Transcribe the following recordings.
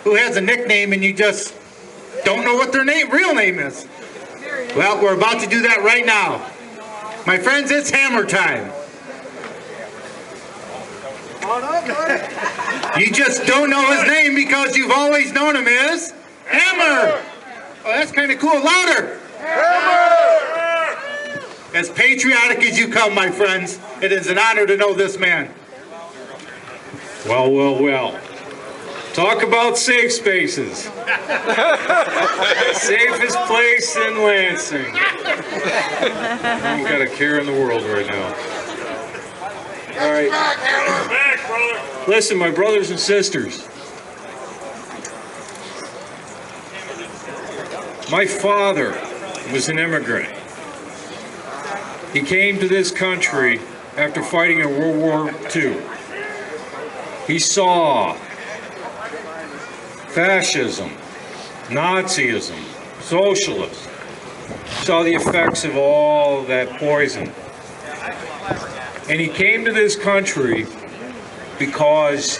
who has a nickname and you just don't know what their real name is? Well, we're about to do that right now. My friends, it's hammer time. You just don't know his name because you've always known him as Hammer. Oh, that's kind of cool. Louder. Hammer! As patriotic as you come, my friends, it is an honor to know this man. Well, well, well. Talk about safe spaces. Safest place in Lansing. I ain't got a care in the world right now. All right. Listen, my brothers and sisters. My father was an immigrant. He came to this country after fighting in World War II. He saw fascism, Nazism, socialism, saw the effects of all that poison. And he came to this country because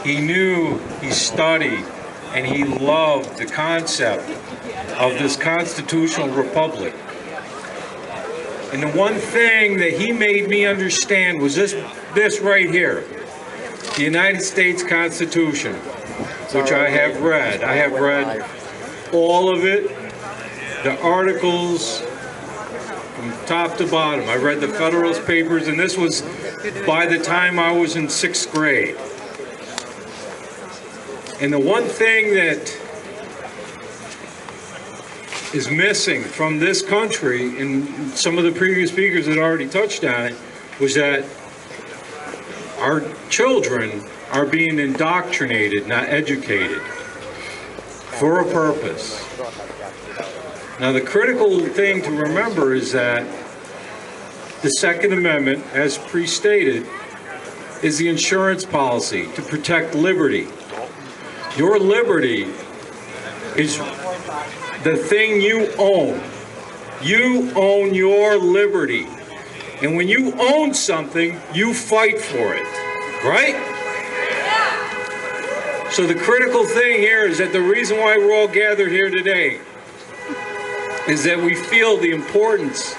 he knew, he studied, and he loved the concept of this constitutional republic. And the one thing that he made me understand was this right here, the United States Constitution, which I have read. I have read all of it, the articles from top to bottom. I read the Federalist Papers, and this was by the time I was in 6th grade. And the one thing that is missing from this country, and some of the previous speakers had already touched on it, was that our children are being indoctrinated, not educated, for a purpose. Now, the critical thing to remember is that the Second Amendment, as pre-stated, is the insurance policy to protect liberty. Your liberty is the thing you own. You own your liberty. And when you own something, you fight for it, right? So the critical thing here is that the reason why we're all gathered here today is that we feel the importance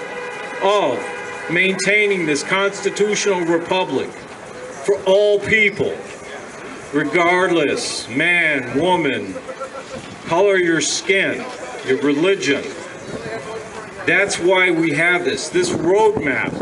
of maintaining this constitutional republic for all people, regardless, man, woman, color of your skin, your religion. That's why we have this roadmap.